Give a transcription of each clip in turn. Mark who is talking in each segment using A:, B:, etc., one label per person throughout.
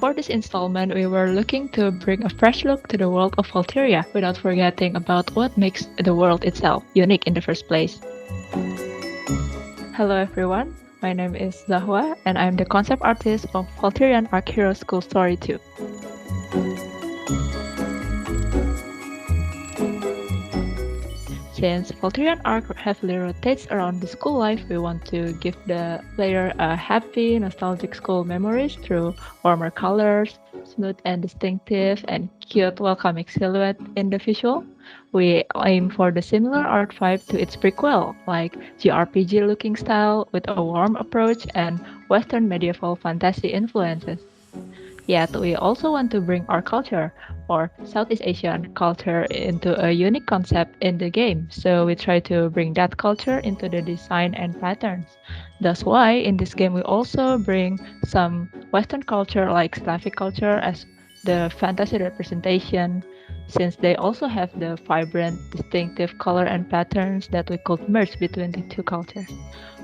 A: for this installment, we were looking to bring a fresh look to the world of Valthiria without forgetting about what makes the world itself unique in the first place. Hello everyone, my name is Zahwa and I'm the concept artist of Valthirian Arc Hero School Story 2. Since Valthirian Arc heavily rotates around the school life, we want to give the player a happy, nostalgic school memories through warmer colors, smooth and distinctive, and cute, welcoming silhouette in the visual. We aim for the similar art vibe to its prequel, like JRPG-looking style with a warm approach and Western medieval fantasy influences. Yet we also want to bring our culture or Southeast Asian culture into a unique concept in the game. So we try to bring that culture into the design and patterns. That's why in this game we also bring some Western culture like Slavic culture as the fantasy representation, since they also have the vibrant, distinctive color and patterns that we could merge between the two cultures.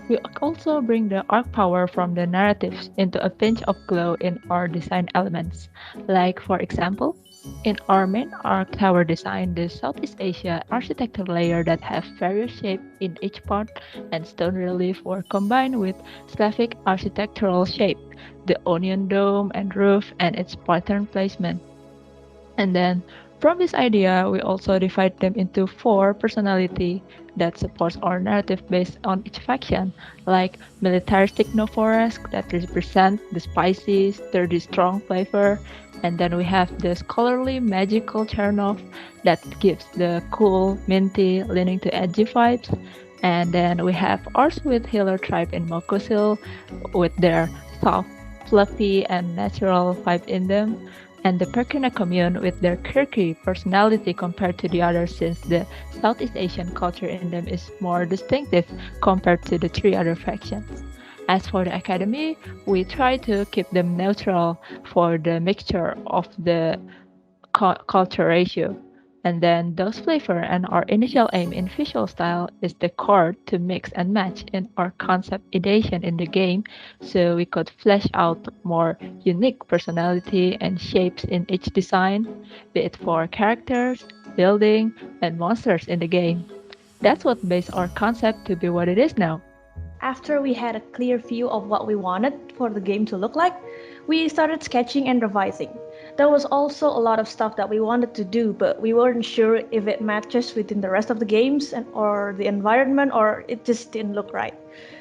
A: We also bring the arc power from the narratives into a pinch of glow in our design elements. Like, for example, in our main arc tower design, the Southeast Asia architecture layer that have various shapes in each part and stone relief were combined with Slavic architectural shape, the onion dome and roof and its pattern placement. And then from this idea, we also divide them into four personality that supports our narrative based on each faction, like militaristic Novoresk that represent the spicy, sturdy, strong flavor, and then we have the scholarly magical Chernov that gives the cool, minty, leaning to edgy vibes. And then we have our sweet healer tribe in Mokosil with their soft, fluffy, and natural vibe in them and the Perkina commune with their quirky personality compared to the others since the Southeast Asian culture in them is more distinctive compared to the three other factions. As for the academy, we try to keep them neutral for the mixture of the culture ratio. And then those flavor and our initial aim in visual style is the core to mix and match in our concept ideation in the game so we could flesh out more unique personality and shapes in each design, be it for characters, building, and monsters in the game. That's what based our concept to be what it is now.
B: After we had a clear view of what we wanted for the game to look like, we started sketching and revising. There was also a lot of stuff that we wanted to do, but we weren't sure if it matches within the rest of the games or the environment, or it just didn't look right.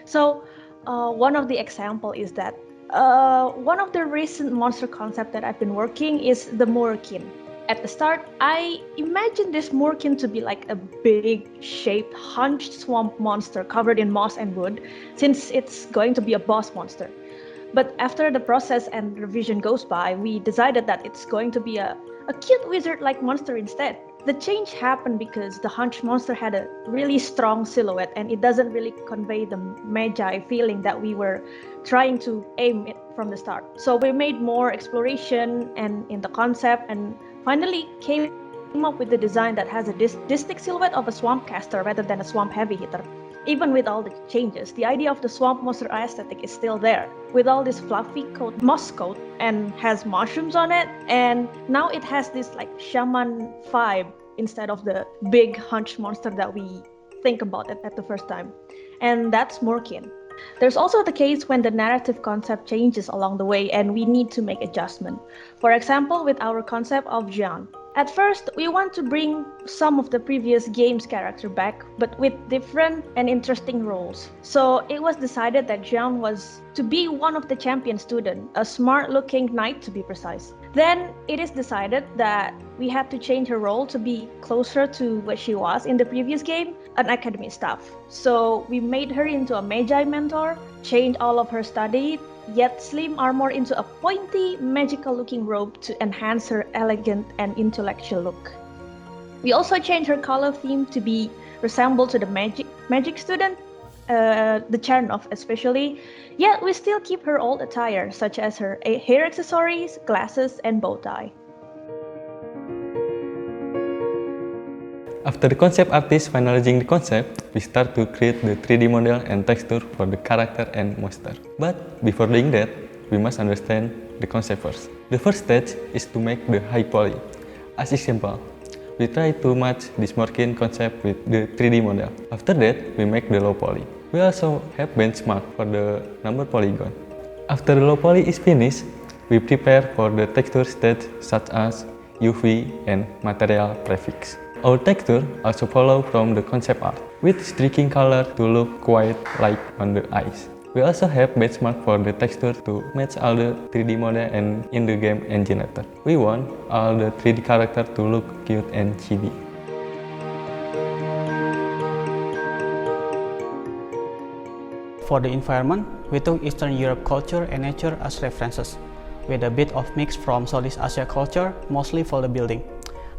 B: So, one of the example is that one of the recent monster concept that I've been working is the Moorkin. At the start, I imagined this Moorkin to be like a big, shaped, hunched swamp monster covered in moss and wood, since it's going to be a boss monster. But after the process and revision goes by, we decided that it's going to be a cute wizard-like monster instead. The change happened because the hunched monster had a really strong silhouette and it doesn't really convey the magi feeling that we were trying to aim it from the start. So we made more exploration and in the concept and finally came up with the design that has a distinct silhouette of a swamp caster rather than a swamp heavy hitter. Even with all the changes, the idea of the swamp monster aesthetic is still there, with all this fluffy coat, moss coat, and has mushrooms on it, and now it has this like shaman vibe instead of the big hunched monster that we think about it at the first time. And that's Morkin. There's also the case when the narrative concept changes along the way and we need to make adjustment. For example, with our concept of Jian. At first, we want to bring some of the previous game's character back, but with different and interesting roles. So it was decided that Jian was to be one of the champion students, a smart-looking knight to be precise. Then it is decided that we had to change her role to be closer to what she was in the previous game, an academy staff. So we made her into a magi mentor, changed all of her study, yet slim armor into a pointy, magical-looking robe to enhance her elegant and intellectual look. We also changed her color theme to be resemble to the magic student, the Chernov especially, yet we still keep her old attire, such as her hair accessories, glasses, and bow tie.
C: After the concept artist finalizing the concept, we start to create the 3D model and texture for the character and monster. But before doing that, we must understand the concept first. The first stage is to make the high poly. As example, we try to match this Morkin concept with the 3D model. After that, we make the low poly. We also have benchmark for the number polygon. After the low poly is finished, we prepare for the texture stage such as UV and material prefix. Our texture also follow from the concept art, with streaking color to look quite like on the eyes. We also have benchmark for the texture to match all the 3D model and in the game engine editor. We want all the 3D character to look cute and chibi.
D: For the environment, we took Eastern Europe culture and nature as references, with a bit of mix from Southeast Asia culture, mostly for the building.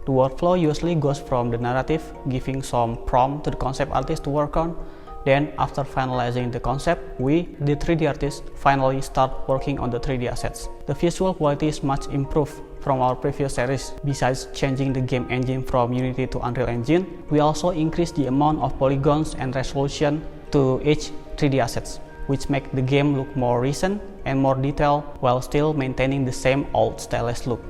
D: The workflow usually goes from the narrative, giving some prompt to the concept artist to work on. Then, after finalizing the concept, we, the 3D artists, finally start working on the 3D assets. The visual quality is much improved from our previous series. Besides changing the game engine from Unity to Unreal Engine, we also increased the amount of polygons and resolution to each 3D assets, which make the game look more recent and more detailed while still maintaining the same old stylish look.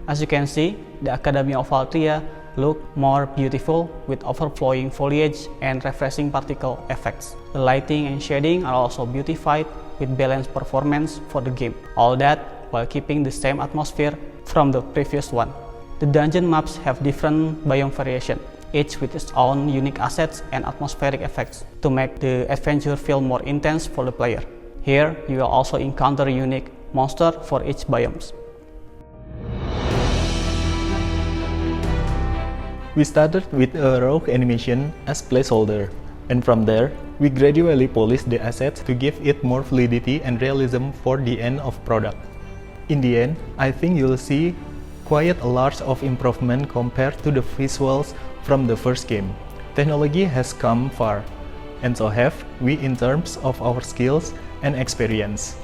D: As you can see, the Academy of Valthiria look more beautiful with overflowing foliage and refreshing particle effects. The lighting and shading are also beautified with balanced performance for the game. All that while keeping the same atmosphere from the previous one. The dungeon maps have different biome variation, each with its own unique assets and atmospheric effects to make the adventure feel more intense for the player. Here, you will also encounter a unique monster for each biomes.
E: We started with a raw animation as placeholder, and from there, we gradually polished the assets to give it more fluidity and realism for the end of product. In the end, I think you'll see quite a lot of improvement compared to the visuals from the first game. Technology has come far, and so have we in terms of our skills and experience.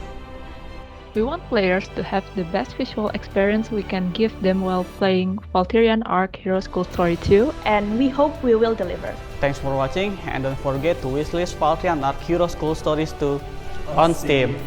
A: We want players to have the best visual experience we can give them while playing Valthirian Arc Hero School Story 2,
B: and we hope we will deliver.
D: Thanks for watching, and don't forget to wishlist Valthirian Arc Hero School Stories 2 on Steam.